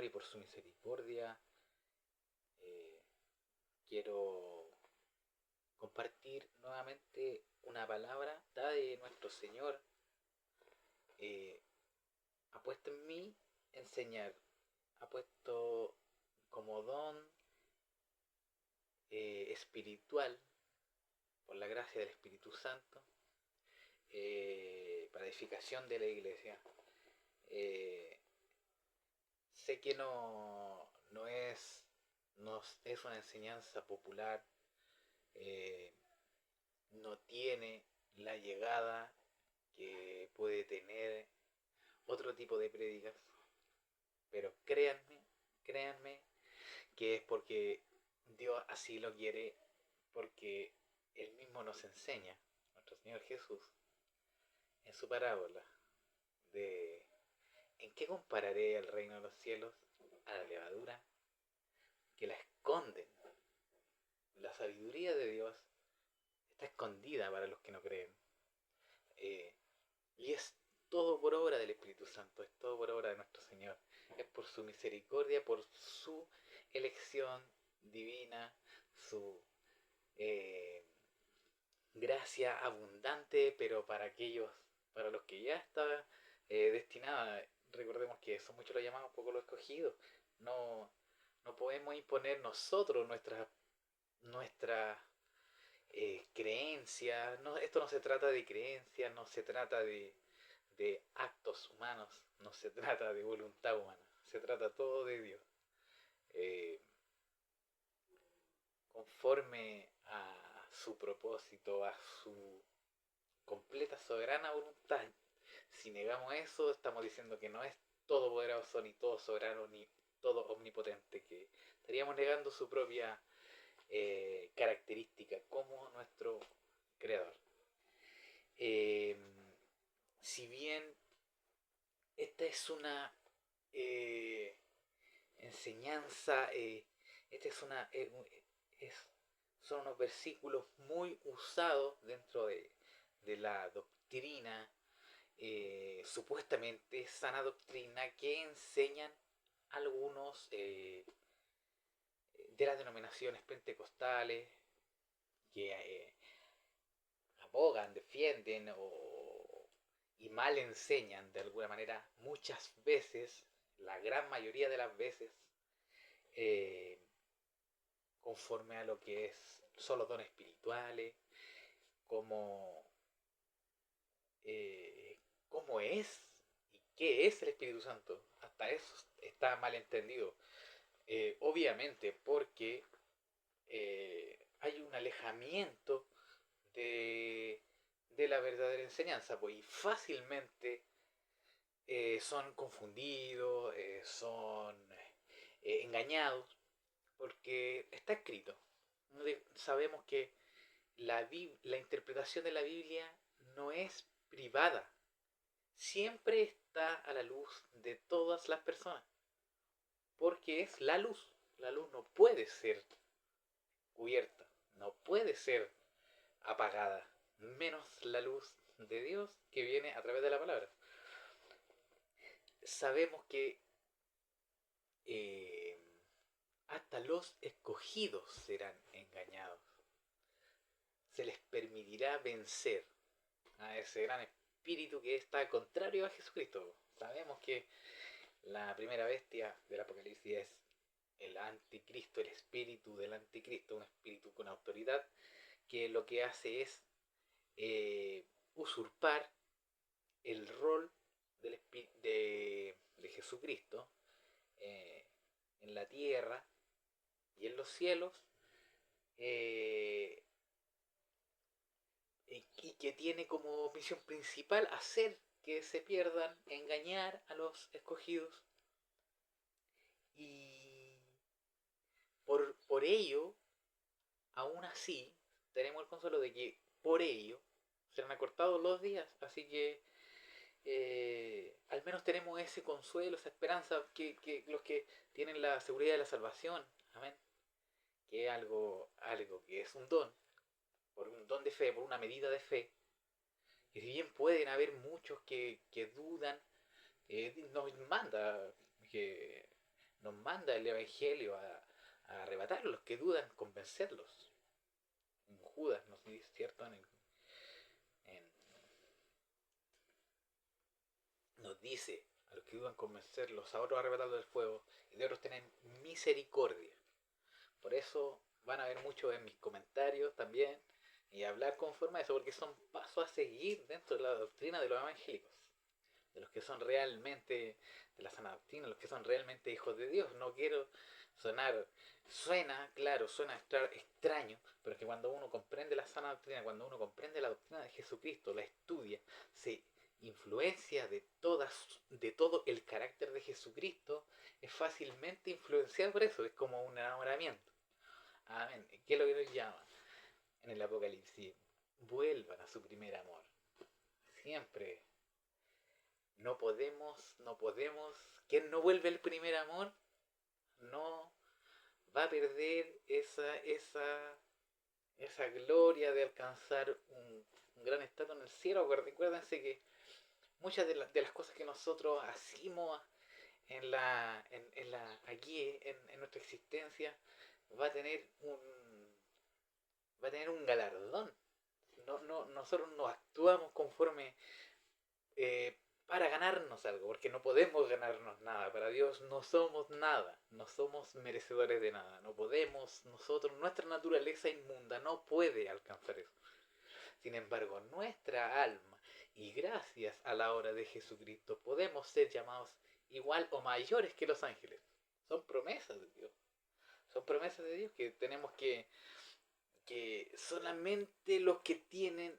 amor y por su misericordia, eh, quiero compartir nuevamente una palabra dada de nuestro Señor. eh, ha puesto en mí enseñar, ha puesto como don espiritual, por la gracia del Espíritu Santo, para edificación de la iglesia. Eh, Sé que no es una enseñanza popular, eh, no tiene la llegada que puede tener otro tipo de prédicas, pero créanme que es porque Dios así lo quiere, porque Él mismo nos enseña, nuestro Señor Jesús, en su parábola de ¿en qué compararé el reino de los cielos? A la levadura que la esconden. La sabiduría de Dios está escondida para los que no creen. Eh, y es todo por obra del Espíritu Santo, es todo por obra de nuestro Señor. Es por su misericordia, por su elección divina, su eh, gracia abundante, pero para aquellos, para los que ya está destinada. Recordemos que eso muchos lo llamamos poco lo escogido. No, no podemos imponer nosotros nuestra creencia. No, esto no se trata de creencias, no se trata de actos humanos, no se trata de voluntad humana, se trata todo de Dios. Eh, Conforme a su propósito, a su completa soberana voluntad. Si negamos eso, estamos diciendo que no es todopoderoso, ni todo soberano, ni todo omnipotente, que estaríamos negando su propia característica como nuestro creador. Eh, si bien esta es una eh, enseñanza, esta es una, es, son unos versículos muy usados dentro de la doctrina, supuestamente sana doctrina que enseñan algunos de las denominaciones pentecostales que abogan, defienden y mal enseñan de alguna manera muchas veces, la gran mayoría de las veces, eh, conforme a lo que son los dones espirituales, como eh, cómo es y qué es el Espíritu Santo. Hasta eso está mal entendido. Obviamente porque hay un alejamiento de, de la verdadera enseñanza, pues, y fácilmente son confundidos, son engañados, porque está escrito. Sabemos que la interpretación de la Biblia no es privada, siempre está a la luz de todas las personas, porque es la luz. La luz no puede ser cubierta, no puede ser apagada, menos la luz de Dios que viene a través de la palabra. Sabemos que eh, hasta los escogidos serán engañados. Se les permitirá vencer a ese gran espíritu que está contrario a Jesucristo. Sabemos que la primera bestia del Apocalipsis es el anticristo, el espíritu del anticristo, un espíritu con autoridad que lo que hace es usurpar el rol de Jesucristo eh, en la tierra y en los cielos, eh, y que tiene como misión principal hacer que se pierdan, engañar a los escogidos. Y por ello, aún así, tenemos el consuelo de que por ello se han acortado los días, así que al menos tenemos ese consuelo, esa esperanza, que los que tienen la seguridad de la salvación, amén, que es algo que es un don, por un don de fe, por una medida de fe, y si bien pueden haber muchos que dudan, nos manda que nos manda el Evangelio a arrebatar a los que dudan, convencerlos. Judas nos dice, ¿cierto? En- nos dice a los que dudan convencerlos, a otros arrebatarlos del fuego y de otros tener misericordia. Por eso van a ver mucho en mis comentarios también y hablar conforme a eso, porque son pasos a seguir dentro de la doctrina de los evangélicos, de los que son realmente de la sana doctrina, los que son realmente hijos de Dios. No quiero suena extraño, pero es que cuando uno comprende la sana doctrina, cuando uno comprende la doctrina de Jesucristo, la estudia, se influencia de todo el carácter de Jesucristo, es fácilmente influenciado por eso, es como un enamoramiento. Amén. ¿Qué es lo que nos llama en el Apocalipsis? Vuelvan a su primer amor. Siempre. No podemos. Quien no vuelve al primer amor no va a perder esa gloria de alcanzar un gran estado en el cielo. Recuérdense que muchas de las cosas que nosotros hacemos aquí en nuestra existencia va a tener un galardón. Nosotros no actuamos conforme para ganarnos algo, porque no podemos ganarnos nada. Para Dios no somos nada, no somos merecedores de nada. No podemos, nuestra naturaleza inmunda no puede alcanzar eso. Sin embargo, nuestra alma, y gracias a la obra de Jesucristo, podemos ser llamados igual o mayores que los ángeles. Son promesas de Dios. Son promesas de Dios que tenemos que solamente los que tienen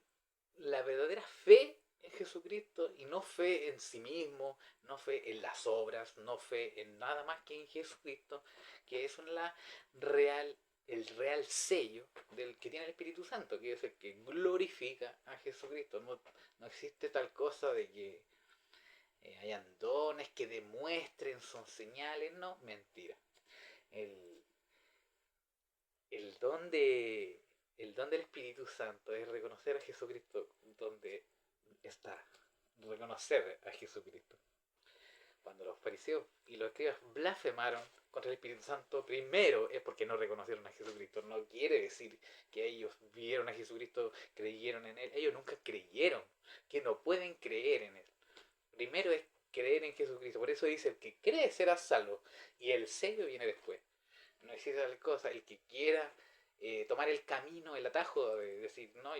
la verdadera fe en Jesucristo y no fe en sí mismo, no fe en las obras, no fe en nada más que en Jesucristo, que es el real sello del que tiene el Espíritu Santo, que es el que glorifica a Jesucristo. No existe tal cosa de que hayan dones que demuestren, son señales, no, mentira. El, el don de el don del Espíritu Santo es reconocer a Jesucristo donde está, reconocer a Jesucristo. Cuando los fariseos y los escribas blasfemaron contra el Espíritu Santo, primero es porque no reconocieron a Jesucristo. No quiere decir que ellos vieron a Jesucristo, creyeron en Él. Ellos nunca creyeron, que no pueden creer en Él. Primero es creer en Jesucristo. Por eso dice, el que cree será salvo. Y el sello viene después. No existe tal cosa. El que quiera tomar el camino, el atajo de decir, no,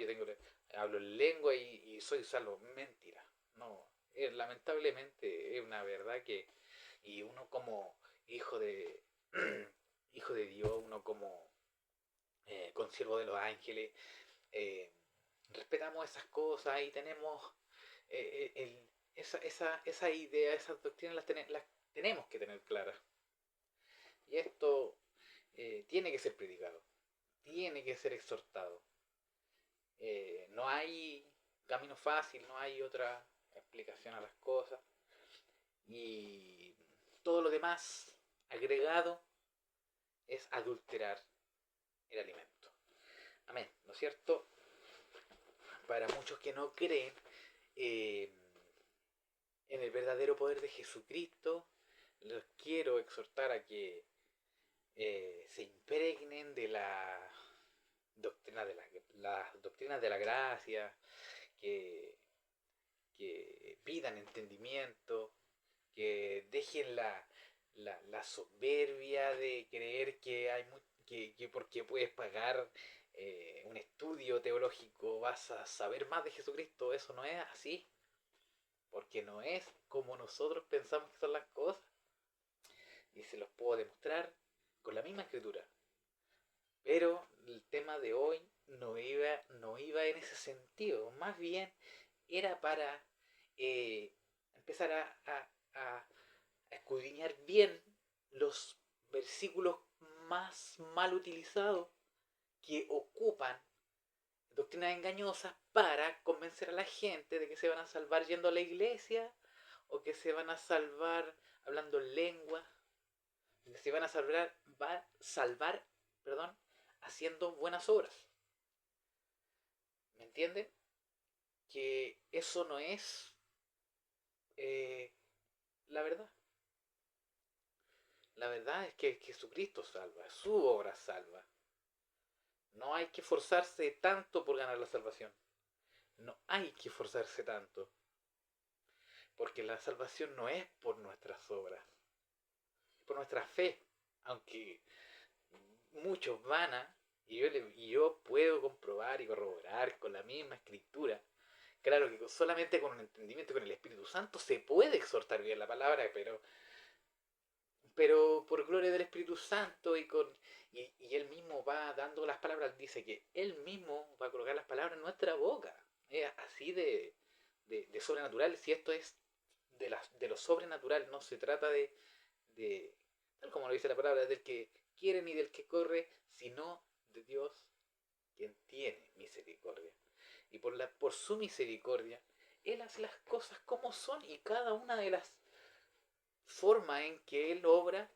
hablo en lengua y soy salvo. Mentira. No. Lamentablemente es una verdad que, y uno como hijo de, hijo de Dios, uno como consiervo de los ángeles, eh, respetamos esas cosas y tenemos esa idea, esas doctrinas las tenemos que tener claras. Y esto tiene que ser predicado, tiene que ser exhortado. No hay camino fácil, no hay otra explicación a las cosas. Y todo lo demás agregado es adulterar el alimento. Amén, ¿no es cierto? Para muchos que no creen en el verdadero poder de Jesucristo, los quiero exhortar a que se impregnen de las doctrinas de la gracia, que, que pidan entendimiento, que dejen la soberbia de creer que porque puedes pagar un estudio teológico vas a saber más de Jesucristo. Eso no es así, porque no es como nosotros pensamos que son las cosas. Y se los puedo demostrar con la misma escritura. Pero el tema de hoy no iba en ese sentido. Más bien era para empezar a escudriñar bien los versículos más mal utilizados que ocupan doctrinas engañosas para convencer a la gente de que se van a salvar yendo a la iglesia o que se van a salvar hablando en lengua, que se van a salvar, perdón, haciendo buenas obras. ¿Me entienden? Que eso no es la verdad. La verdad es que Jesucristo salva, su obra salva. No hay que forzarse tanto por ganar la salvación. No hay que forzarse tanto. Porque la salvación no es por nuestras obras, es por nuestra fe. Aunque muchos van a, y yo puedo comprobar y corroborar con la misma escritura. Claro que solamente con un entendimiento con el Espíritu Santo se puede exhortar bien la palabra, pero por gloria del Espíritu Santo y Él mismo va dando las palabras, dice que Él mismo va a colocar las palabras en nuestra boca. Es así de sobrenatural. Si esto es de lo sobrenatural, no se trata de, tal como lo dice la palabra, del que quiere ni del que corre, sino de Dios quien tiene misericordia. Y por su misericordia, Él hace las cosas como son y cada una de las formas en que Él obra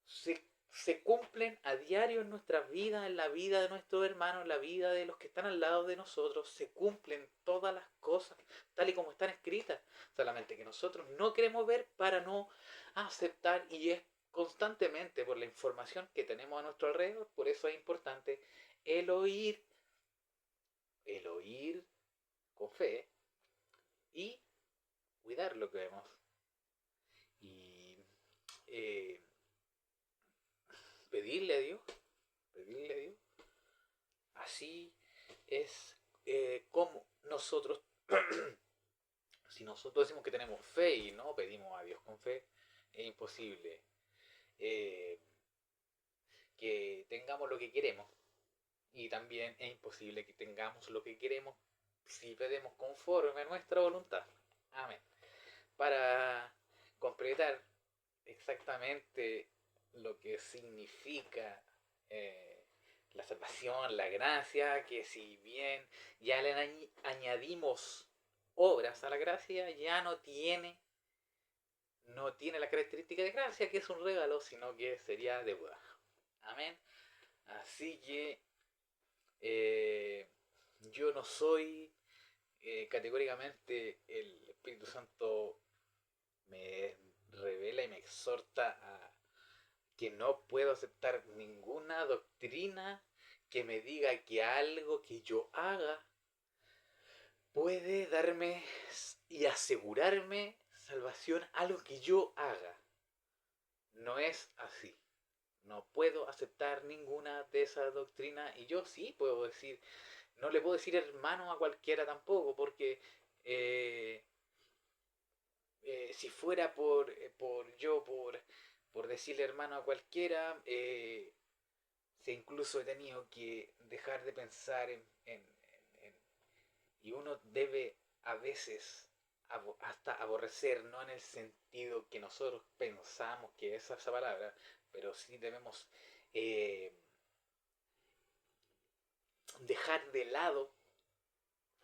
se cumplen a diario en nuestra vida, en la vida de nuestros hermanos, en la vida de los que están al lado de nosotros. Se cumplen todas las cosas tal y como están escritas. Solamente que nosotros no queremos ver para no aceptar, y es constantemente por la información que tenemos a nuestro alrededor. Por eso es importante el oír, el oír con fe y cuidar lo que vemos. Y eh, pedirle a Dios, pedirle a Dios. Así es como nosotros, si nosotros decimos que tenemos fe y no pedimos a Dios con fe, es imposible eh, que tengamos lo que queremos. Y también es imposible que tengamos lo que queremos si pedimos conforme a nuestra voluntad. Amén. Para completar exactamente lo que significa la salvación, la gracia, que si bien ya le añadimos obras a la gracia, ya no tiene la característica de gracia, que es un regalo, sino que sería deuda. Amén. Así que eh, yo no soy categóricamente, el Espíritu Santo me revela y me exhorta a que no puedo aceptar ninguna doctrina que me diga que algo que yo haga puede darme y asegurarme salvación, algo que yo haga. No es así. No puedo aceptar ninguna de esas doctrinas, y yo sí puedo decir, no le puedo decir hermano a cualquiera tampoco, porque eh, si fuera por decirle hermano a cualquiera, incluso he tenido que dejar de pensar en- y uno debe a veces hasta aborrecer, no en el sentido que nosotros pensamos que es esa palabra, pero sí debemos eh, dejar de lado,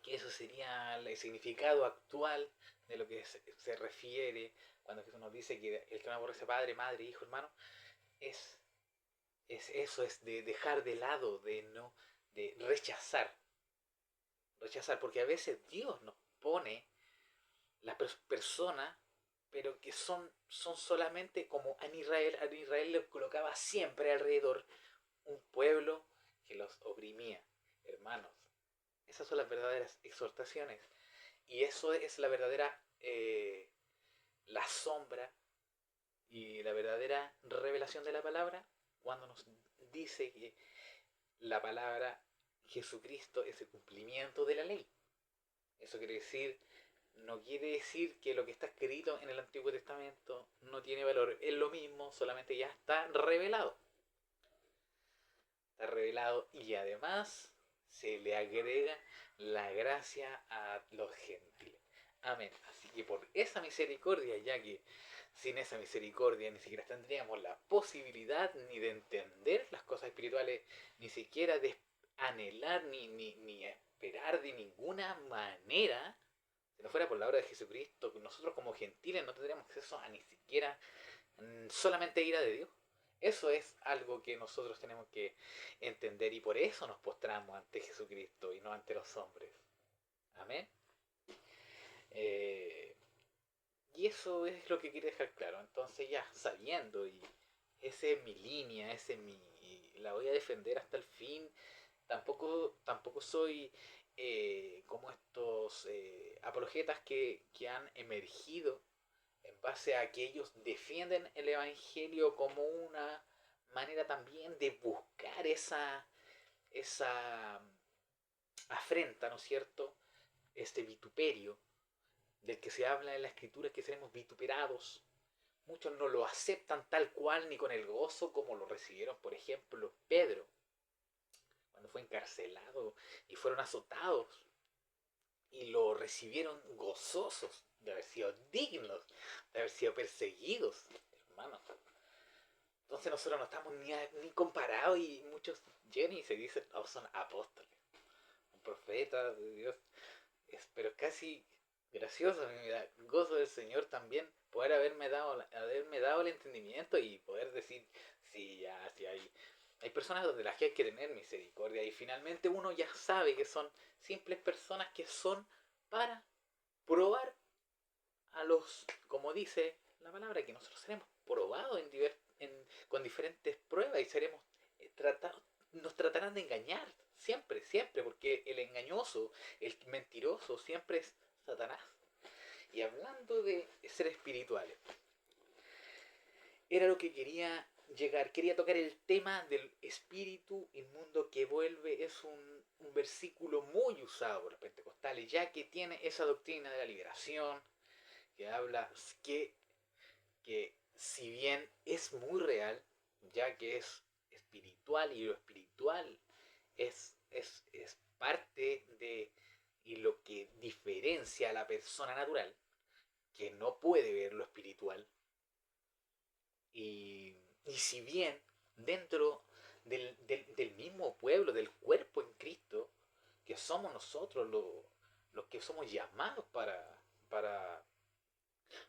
que eso sería el significado actual de lo que se refiere cuando Jesús nos dice que el que no aborrece padre, madre, hijo, hermano, es, eso, es de dejar de lado, de rechazar, porque a veces Dios nos pone las personas, pero que son solamente como a Israel le colocaba siempre alrededor un pueblo que los oprimía. Hermanos, esas son las verdaderas exhortaciones, y eso es la sombra y la verdadera revelación de la palabra, cuando nos dice que la palabra Jesucristo es el cumplimiento de la ley. Eso no quiere decir que lo que está escrito en el Antiguo Testamento no tiene valor. Es lo mismo, solamente ya está revelado. Está revelado, y además se le agrega la gracia a los gentiles. Amén. Así que por esa misericordia, ya que sin esa misericordia ni siquiera tendríamos la posibilidad ni de entender las cosas espirituales, ni siquiera de anhelar ni esperar de ninguna manera. Si no fuera por la obra de Jesucristo, nosotros como gentiles no tendríamos acceso a ni siquiera solamente ira de Dios. Eso es algo que nosotros tenemos que entender, y por eso nos postramos ante Jesucristo y no ante los hombres. Amén. Y eso es lo que quiere dejar claro. Entonces, ya sabiendo ese es mi línea, ese es mi, la voy a defender hasta el fin. Tampoco soy como estos apologetas que han emergido en base a que ellos defienden el Evangelio como una manera también de buscar esa afrenta, ¿no es cierto? Este vituperio del que se habla en la escritura, que seremos vituperados. Muchos no lo aceptan tal cual ni con el gozo como lo recibieron, por ejemplo, Pedro, cuando fue encarcelado y fueron azotados y lo recibieron gozosos de haber sido dignos, de haber sido perseguidos, hermanos. Entonces nosotros no estamos ni comparados y muchos llegan y se dicen, oh, son apóstoles, un profeta de Dios. Pero es casi gracioso, me da gozo del Señor también poder haberme dado el entendimiento y poder decir, sí, ya, sí hay personas donde las que hay que tener misericordia y finalmente uno ya sabe que son simples personas que son para probar a los, como dice la palabra, que nosotros seremos probados con diferentes pruebas y seremos tratados, nos tratarán de engañar, siempre, siempre, porque el engañoso, el mentiroso, siempre es Satanás. Y hablando de ser espirituales, era lo que quería llegar, quería tocar el tema del espíritu inmundo que vuelve, es un versículo muy usado por los pentecostales, ya que tiene esa doctrina de la liberación, que habla que si bien es muy real, ya que es espiritual y lo espiritual es parte de y lo que diferencia a la persona natural, que no puede ver lo espiritual, y si bien dentro del mismo pueblo, del cuerpo en Cristo, que somos nosotros los que somos llamados para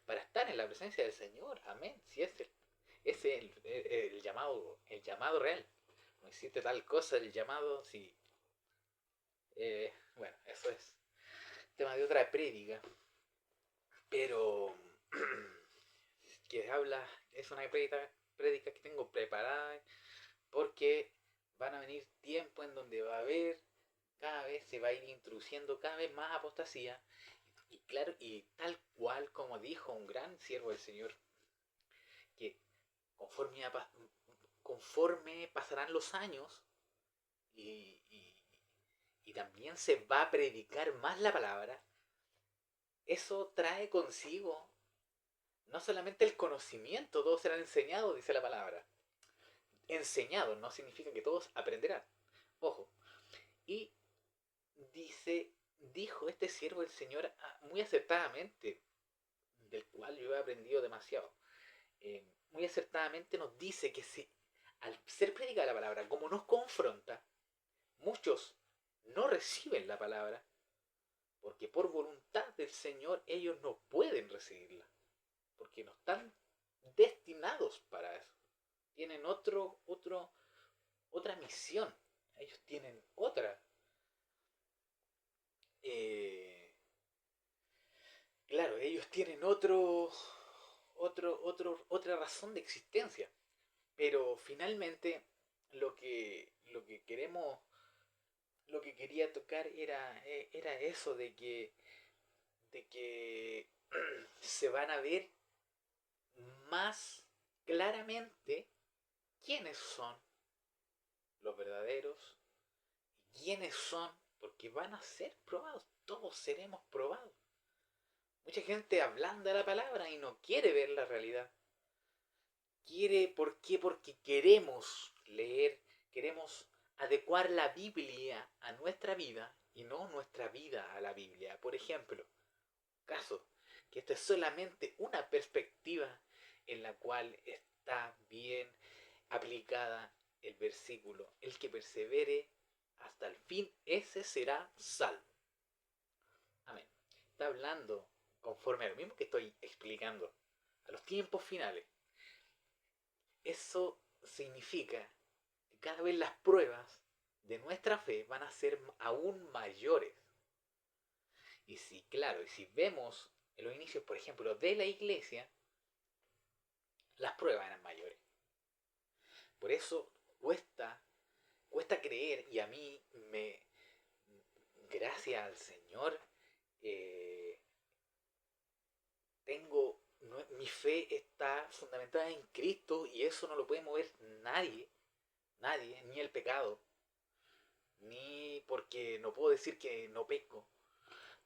para estar en la presencia del Señor. Amén. Si es el llamado real. No existe tal cosa, el llamado, si. Bueno, eso es tema de otra prédica. Pero que habla, es una prédica que tengo preparada porque van a venir tiempos en donde va a haber, cada vez se va a ir introduciendo cada vez más apostasía. Y claro, y tal cual como dijo un gran siervo del Señor, que conforme, conforme pasarán los años y, y, y también se va a predicar más la palabra, eso trae consigo no solamente el conocimiento, todos serán enseñados, dice la palabra. Enseñados no significa que todos aprenderán. Ojo. Y dijo este siervo del Señor muy acertadamente, del cual yo he aprendido demasiado. Muy acertadamente nos dice que si al ser predicada la palabra, como nos confronta, muchos no reciben la palabra porque por voluntad del Señor ellos no pueden recibirla, porque no están destinados para eso. Tienen otra misión. Ellos tienen eh, claro, ellos tienen otra razón de existencia. Pero finalmente lo que queremos, lo que quería tocar era eso de que se van a ver más claramente quiénes son los verdaderos y quiénes son, porque van a ser probados, todos seremos probados. Mucha gente ablanda la palabra y no quiere ver la realidad. ¿Por qué? Porque queremos leer, queremos adecuar la Biblia a nuestra vida y no nuestra vida a la Biblia. Por ejemplo, caso, que esta es solamente una perspectiva en la cual está bien aplicada el versículo. El que persevere hasta el fin, ese será salvo. Amén. Está hablando conforme a lo mismo que estoy explicando, a los tiempos finales. Eso significa que cada vez las pruebas de nuestra fe van a ser aún mayores. Y si, claro, y si vemos en los inicios, por ejemplo, de la iglesia, las pruebas eran mayores. Por eso cuesta creer, y a mí gracias al Señor, eh, mi fe está fundamentada en Cristo y eso no lo puede mover nadie, nadie, ni el pecado, ni porque no puedo decir que no peco,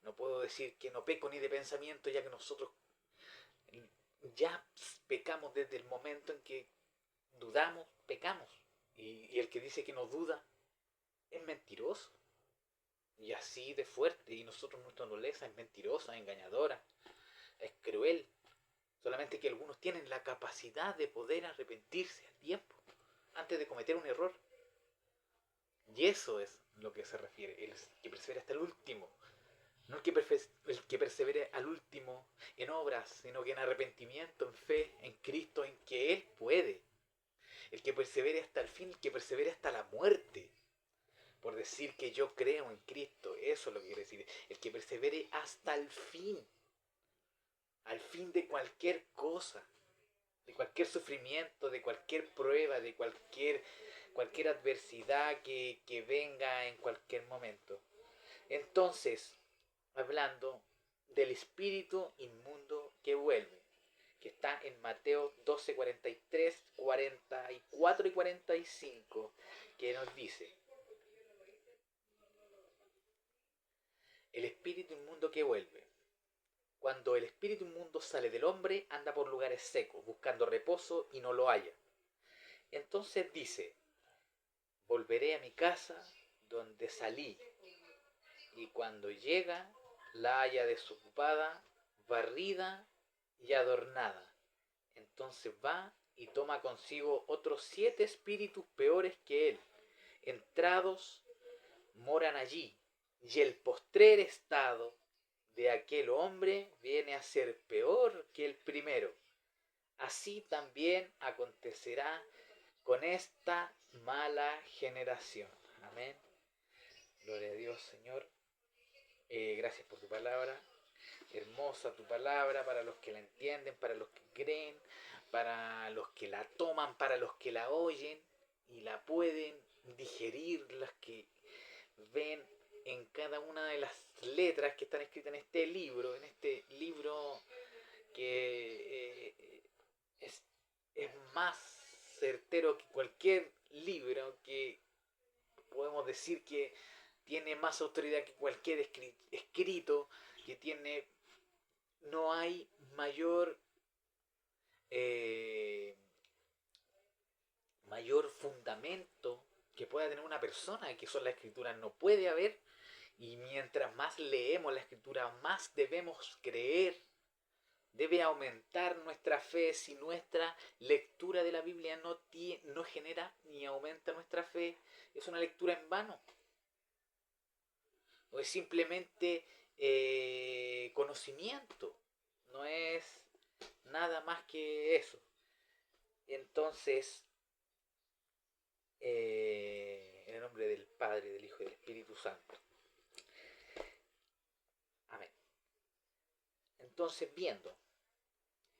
no puedo decir que no peco ni de pensamiento, ya que nosotros ya pecamos desde el momento en que dudamos, pecamos. Y el que dice que no duda es mentiroso. Y así de fuerte. Y nosotros, nuestra naturaleza es mentirosa, engañadora, es cruel. Solamente que algunos tienen la capacidad de poder arrepentirse a tiempo, antes de cometer un error. Y eso es lo que se refiere, el que persevera hasta el último. No el que persevere al último en obras, sino que en arrepentimiento, en fe, en Cristo, en que Él puede. El que persevere hasta el fin, el que persevere hasta la muerte. Por decir que yo creo en Cristo, eso es lo que quiere decir. El que persevere hasta el fin. Al fin de cualquier cosa. De cualquier sufrimiento, de cualquier prueba, de cualquier adversidad que venga en cualquier momento. Entonces, hablando del espíritu inmundo que vuelve, que está en Mateo 12, 43, 44 y 45, que nos dice: el espíritu inmundo que vuelve. Cuando el espíritu inmundo sale del hombre, anda por lugares secos, buscando reposo y no lo halla. Entonces dice: volveré a mi casa donde salí. Y cuando llega, la halla desocupada, barrida y adornada. Entonces va y toma consigo otros 7 espíritus peores que él. Entrados, moran allí. Y el postrer estado de aquel hombre viene a ser peor que el primero. Así también acontecerá con esta mala generación. Amén. Gloria a Dios, Señor. Gracias por tu palabra. Hermosa tu palabra para los que la entienden, para los que creen, para los que la toman, para los que la oyen y la pueden digerir, las que ven en cada una de las letras que están escritas en este libro que es más certero que cualquier libro, que podemos decir que tiene más autoridad que cualquier escrito, que tiene, no hay eh, mayor fundamento que pueda tener una persona, que son las escrituras. No puede haber. Y mientras más leemos la escritura, más debemos creer. Debe aumentar nuestra fe. Si nuestra lectura de la Biblia no genera ni aumenta nuestra fe, es una lectura en vano. O es simplemente conocimiento. No es nada más que eso. Entonces, en el nombre del Padre, del Hijo y del Espíritu Santo. Amén. Entonces, viendo,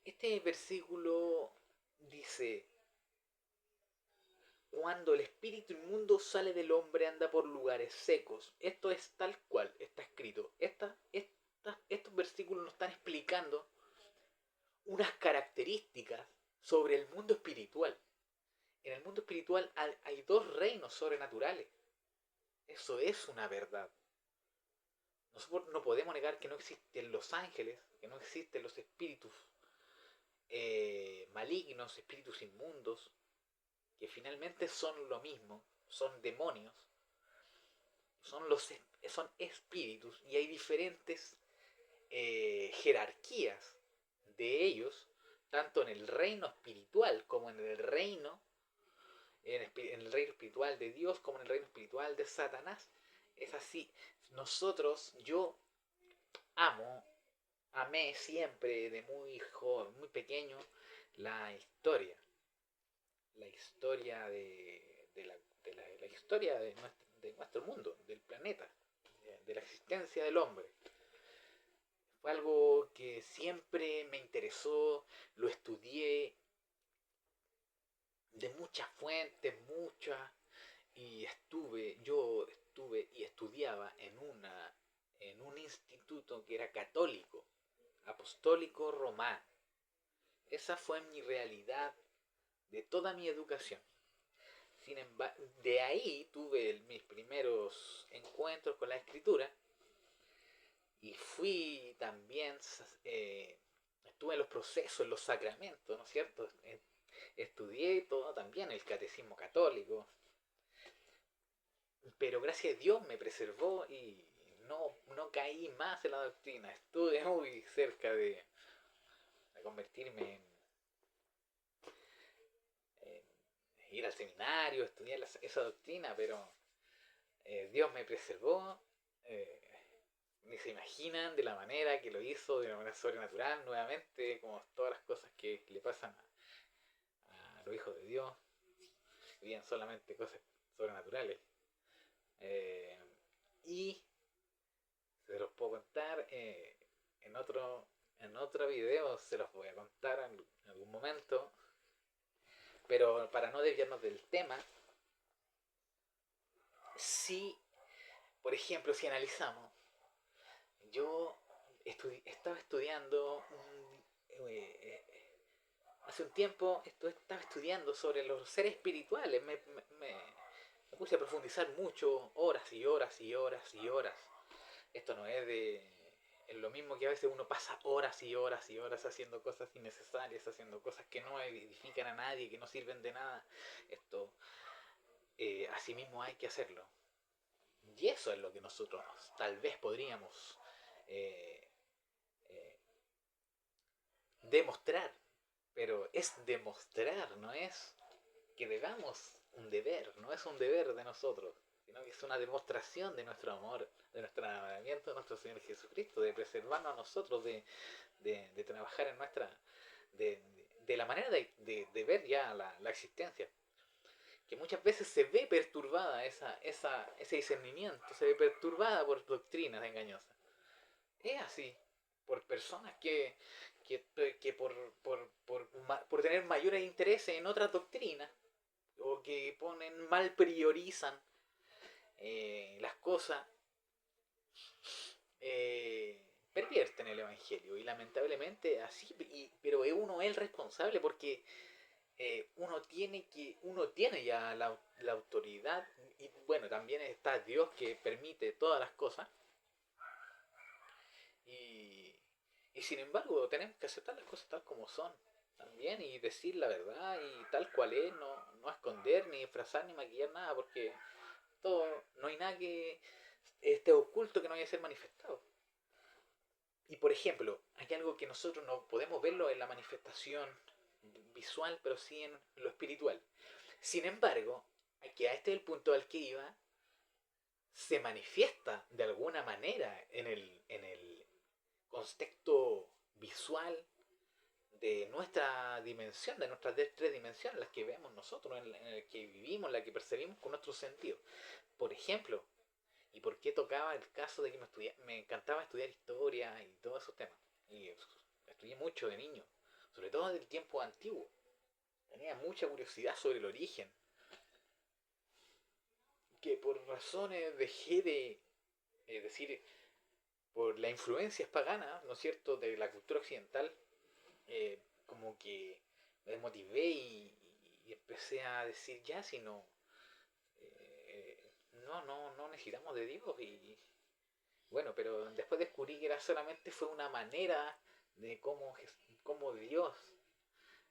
este versículo dice: cuando el espíritu inmundo sale del hombre, anda por lugares secos. Esto es tal cual está escrito. Estos versículos nos están explicando unas características sobre el mundo espiritual. En el mundo espiritual hay 2 reinos sobrenaturales. Eso es una verdad. Nosotros no podemos negar que no existen los ángeles, que no existen los espíritus malignos, espíritus inmundos, que finalmente son lo mismo, son demonios, son espíritus, y hay diferentes jerarquías de ellos, tanto en el reino espiritual como en el reino espiritual de Dios, como en el reino espiritual de Satanás. Es así. Yo amé siempre de muy joven, muy pequeño, la historia la historia de nuestro mundo, del planeta, de la existencia del hombre. Fue algo que siempre me interesó, lo estudié, de muchas fuentes, yo estuve y estudiaba en un instituto que era católico, apostólico romano. Esa fue mi realidad de toda mi educación. Sin embargo, de ahí tuve mis primeros encuentros con la escritura y fui también, estuve en los procesos, en los sacramentos, ¿no es cierto? Estudié todo también el catecismo católico, pero gracias a Dios me preservó y no caí más en la doctrina. Estuve muy cerca de convertirme en ir al seminario, estudiar esa doctrina, pero Dios me preservó. eh, Ni se imaginan de la manera que lo hizo, de una manera sobrenatural, nuevamente, como todas las cosas que le pasan a los hijos de Dios, que viven solamente cosas sobrenaturales. Eh, y se los puedo contar en otro video, se los voy a contar en algún momento, pero para no desviarnos del tema, si, por ejemplo, si analizamos, yo estaba estudiando hace un tiempo estaba estudiando sobre los seres espirituales. Me puse a profundizar mucho, horas y horas y horas y horas. Esto no es de... Es lo mismo que a veces uno pasa horas y horas y horas haciendo cosas innecesarias, haciendo cosas que no edifican a nadie, que no sirven de nada. Esto, así mismo hay que hacerlo. Y eso es lo que nosotros tal vez podríamos eh, eh, demostrar. Pero es demostrar, no es que debamos un deber, no es un deber de nosotros, sino que es una demostración de nuestro amor, de nuestro enamoramiento de nuestro Señor Jesucristo, de preservarnos a nosotros, de trabajar en nuestra, de la manera de ver ya la existencia, que muchas veces se ve perturbada ese discernimiento, se ve perturbada por doctrinas engañosas. Es así, por personas que por tener mayores intereses en otras doctrinas, o que mal priorizan las cosas, eh, pervierten el Evangelio. Y lamentablemente así, pero uno es el responsable porque uno tiene ya la autoridad, y bueno, también está Dios que permite todas las cosas, y, y sin embargo tenemos que aceptar las cosas tal como son también y decir la verdad y tal cual es, no esconder, ni disfrazar, ni maquillar nada, porque todo, no hay nada que esté oculto que no vaya a ser manifestado. Y por ejemplo, hay algo que nosotros no podemos verlo en la manifestación visual, pero sí en lo espiritual. Sin embargo, que a este es el punto al que iba, se manifiesta de alguna manera en el contexto visual de nuestra dimensión, de nuestras tres dimensiones, las que vemos nosotros, en el que vivimos, en la que percibimos con nuestros sentidos. Por ejemplo, ¿y por qué tocaba el caso de que me encantaba estudiar historia y todos esos temas? Y estudié mucho de niño, sobre todo del tiempo antiguo. Tenía mucha curiosidad sobre el origen, que por razones dejé de, es decir, por la influencia pagana, ¿no es cierto?, de la cultura occidental, como que me desmotivé y empecé a decir, ya, si no, no necesitamos de Dios. Y bueno, pero después descubrí que era solamente fue una manera de cómo Dios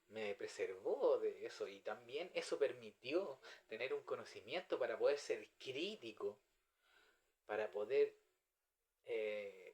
me preservó de eso, y también eso permitió tener un conocimiento para poder ser crítico, para poder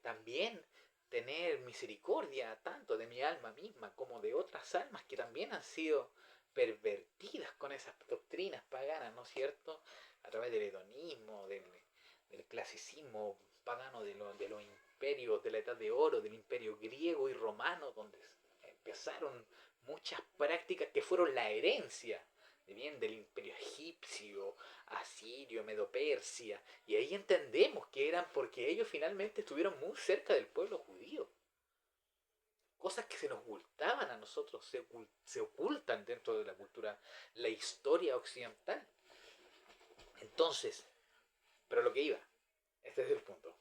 también tener misericordia tanto de mi alma misma como de otras almas que también han sido pervertidas con esas doctrinas paganas, ¿no es cierto? A través del hedonismo, del clasicismo pagano, de los imperios de la Edad de Oro, del imperio griego y romano, donde empezaron muchas prácticas que fueron la herencia bien del imperio egipcio, asirio, medo-persia, y ahí entendemos que eran porque ellos finalmente estuvieron muy cerca del pueblo judío. cosas que se nos ocultaban a nosotros, se ocultan dentro de la cultura, la historia occidental. Entonces, pero lo que iba, este es el punto.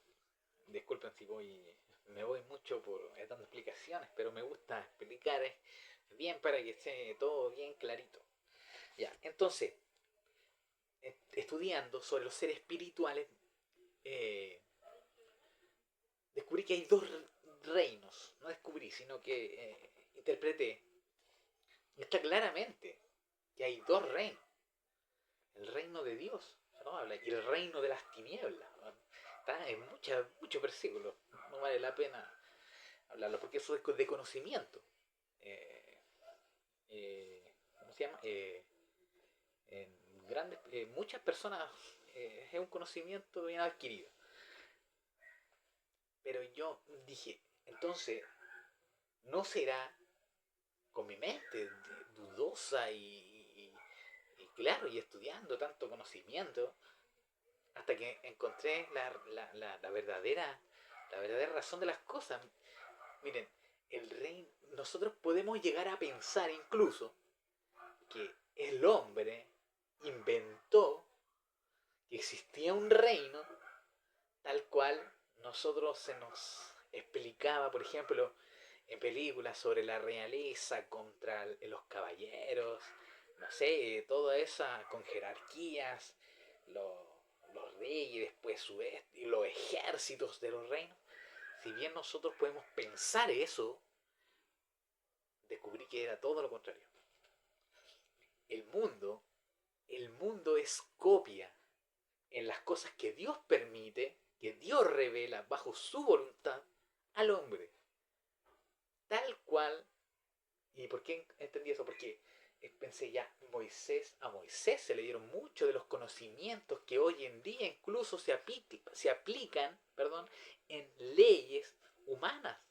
Disculpen si me voy mucho por dando explicaciones, pero me gusta explicar bien para que esté todo bien clarito. Ya, entonces, estudiando sobre los seres espirituales, eh, descubrí que hay dos reinos. No descubrí, sino que interpreté. Está claramente que hay dos reinos. El reino de Dios, ¿no? Habla, y el reino de las tinieblas. ¿No? Está en muchos versículos. No vale la pena hablarlo, porque eso es de conocimiento. Eh, ¿Cómo se llama? En muchas personas es un conocimiento bien adquirido. Pero yo dije, entonces, ¿no será con mi mente dudosa y claro, y estudiando tanto conocimiento, hasta que encontré la verdadera razón de las cosas? Miren, nosotros podemos llegar a pensar incluso que el hombre inventó que existía un reino tal cual nosotros se nos explicaba, por ejemplo, en películas sobre la realeza contra los caballeros, no sé, toda esa con jerarquías, los, los reyes, después y los ejércitos de los reinos. Si bien nosotros podemos pensar eso, descubrí que era todo lo contrario. El mundo, el mundo es copia en las cosas que Dios permite, que Dios revela bajo su voluntad al hombre. Tal cual. ¿Y por qué entendí eso? Porque pensé ya, a Moisés se le dieron muchos de los conocimientos que hoy en día incluso se aplican, en leyes humanas,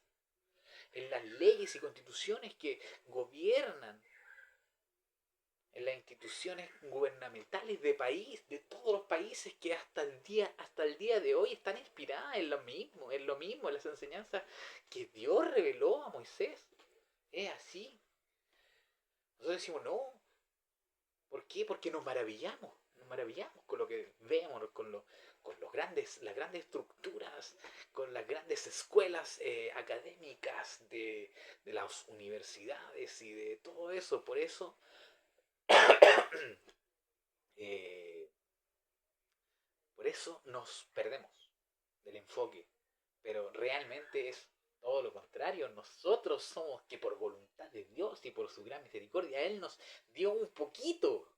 en las leyes y constituciones que gobiernan, en las instituciones gubernamentales de todos los países que hasta el día de hoy están inspiradas en lo mismo, en las enseñanzas que Dios reveló a Moisés. Es así. Nosotros decimos, no, ¿por qué? Porque nos maravillamos con lo que vemos, con las grandes estructuras, con las grandes escuelas académicas de las universidades y de todo eso. Por eso, eh, por eso nos perdemos del enfoque. Pero realmente es todo lo contrario. Nosotros somos que por voluntad de Dios y por su gran misericordia, Él nos dio un poquito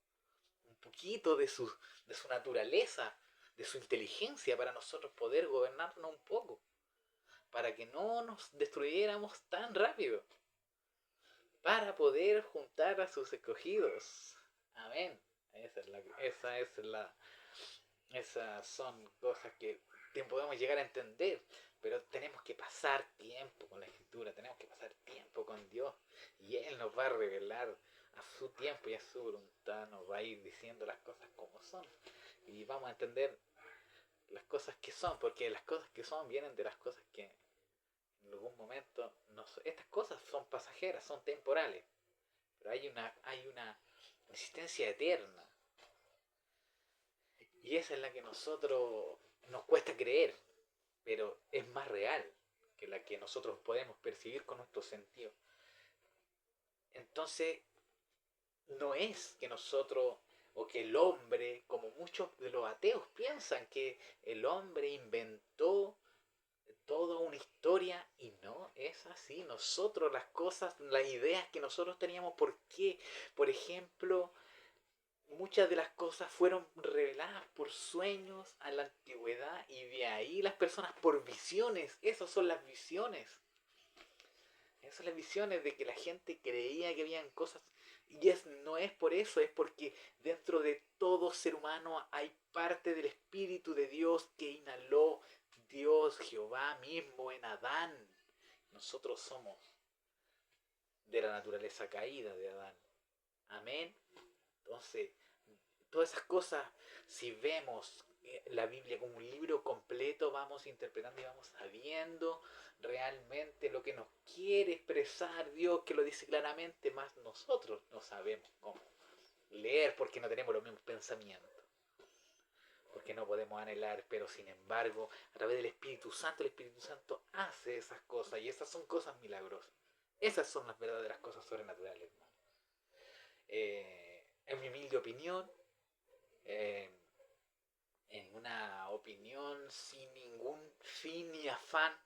de su naturaleza, de su inteligencia para nosotros poder gobernarnos un poco, para que no nos destruyéramos tan rápido, para poder juntar a sus escogidos. Amén. Esas son cosas que podemos llegar a entender, pero tenemos que pasar tiempo con la escritura, tenemos que pasar tiempo con Dios y Él nos va a revelar a su tiempo y a su voluntad, nos va a ir diciendo las cosas como son y vamos a entender las cosas que son, porque las cosas que son vienen de las cosas que en algún momento estas cosas son pasajeras, son temporales, pero hay una existencia eterna y esa es la que nosotros nos cuesta creer, pero es más real que la que nosotros podemos percibir con nuestros sentidos. Entonces, no es que nosotros o que el hombre, como muchos de los ateos piensan que el hombre inventó toda una historia y no es así. Nosotros las cosas, las ideas que nosotros teníamos, ¿por qué? Por ejemplo, muchas de las cosas fueron reveladas por sueños a la antigüedad y de ahí las personas por visiones. Esas son las visiones. Esas son las visiones de que la gente creía que habían cosas. Y no es por eso, es porque dentro de todo ser humano hay parte del Espíritu de Dios que inhaló Dios, Jehová mismo en Adán. Nosotros somos de la naturaleza caída de Adán. Amén. Entonces, todas esas cosas, si vemos la Biblia como un libro completo, vamos interpretando y vamos sabiendo realmente lo que nos quiere expresar Dios, que lo dice claramente, más nosotros no sabemos cómo leer porque no tenemos los mismos pensamientos, porque no podemos anhelar, pero sin embargo, a través del Espíritu Santo, el Espíritu Santo hace esas cosas, y esas son cosas milagrosas. Esas son las verdaderas cosas sobrenaturales, hermano. En mi humilde opinión, eh, en una opinión sin ningún fin ni afán,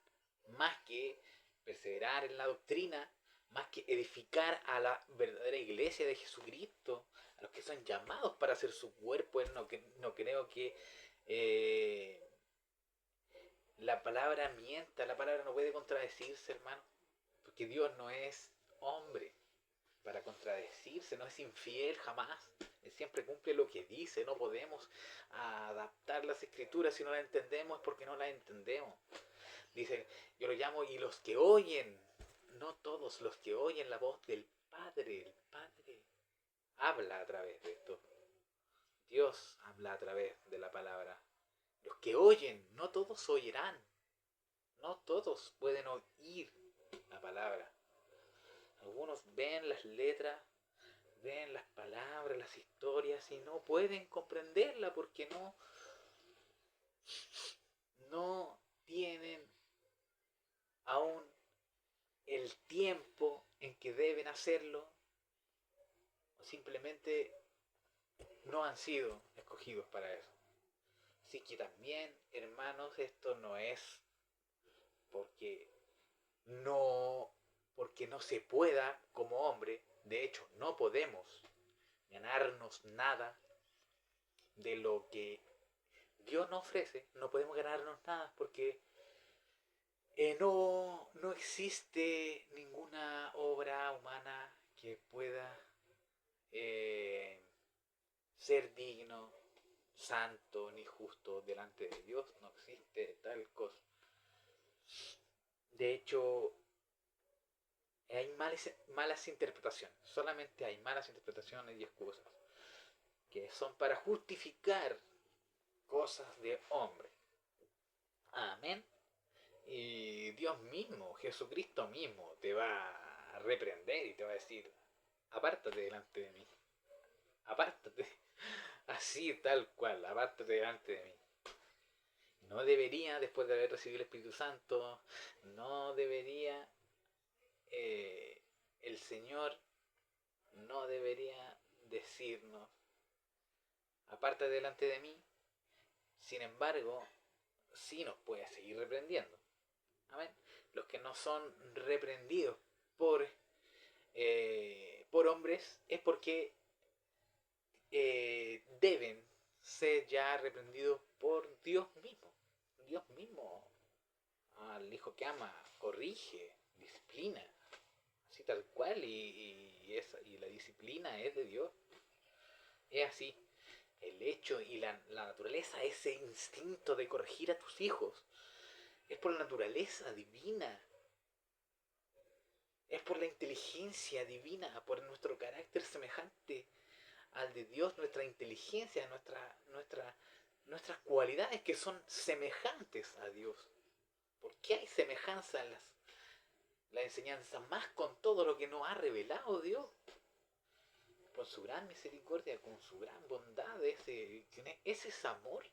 más que perseverar en la doctrina, más que edificar a la verdadera iglesia de Jesucristo, a los que son llamados para ser su cuerpo. No creo que la palabra mienta, la palabra no puede contradecirse, hermano, porque Dios no es hombre para contradecirse, no es infiel jamás. Él siempre cumple lo que dice. No podemos adaptar las escrituras. Si no las entendemos es porque no las entendemos. Dice, yo lo llamo, y los que oyen, no todos, los que oyen la voz del Padre. El Padre habla a través de esto. Dios habla a través de la palabra. Los que oyen, no todos oirán. No todos pueden oír la palabra. Algunos ven las letras, ven las palabras, las historias, y no pueden comprenderla porque no tienen aún el tiempo en que deben hacerlo, o simplemente no han sido escogidos para eso. Así que también, hermanos, esto no es porque no se pueda como hombre. De hecho, no podemos ganarnos nada de lo que Dios nos ofrece. No podemos ganarnos nada porque no existe ninguna obra humana que pueda ser digno, santo ni justo delante de Dios. No existe tal cosa. De hecho, hay malas interpretaciones. Solamente hay malas interpretaciones y excusas que son para justificar cosas de hombre. Amén. Y Dios mismo, Jesucristo mismo, te va a reprender y te va a decir: apártate delante de mí. Apártate. Así, tal cual, apártate delante de mí. No debería, después de haber recibido el Espíritu Santo, no debería, el Señor no debería decirnos: apártate delante de mí. Sin embargo, sí nos puede seguir reprendiendo. Amén. Los que no son reprendidos por hombres es porque deben ser ya reprendidos por Dios mismo. Dios mismo al hijo que ama corrige, disciplina, así tal cual, y la disciplina es de Dios. Es así. El hecho y la naturaleza, ese instinto de corregir a tus hijos, es por la naturaleza divina. Es por la inteligencia divina, por nuestro carácter semejante al de Dios, nuestra inteligencia, nuestras cualidades que son semejantes a Dios. ¿Por qué hay semejanza en la enseñanza? Más con todo lo que nos ha revelado Dios. Con su gran misericordia, con su gran bondad, ese es amor.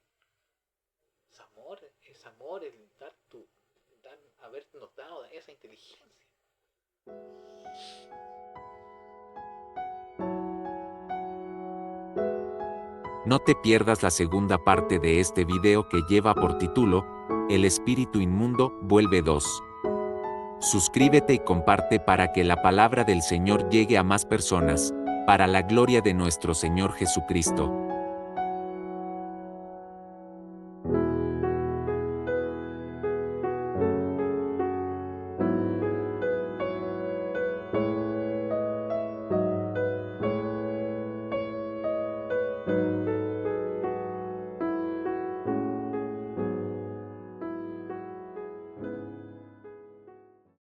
Es amor el habernos dado esa inteligencia. No te pierdas la segunda parte de este video que lleva por título, El espíritu inmundo vuelve 2. Suscríbete y comparte para que la palabra del Señor llegue a más personas, para la gloria de nuestro Señor Jesucristo.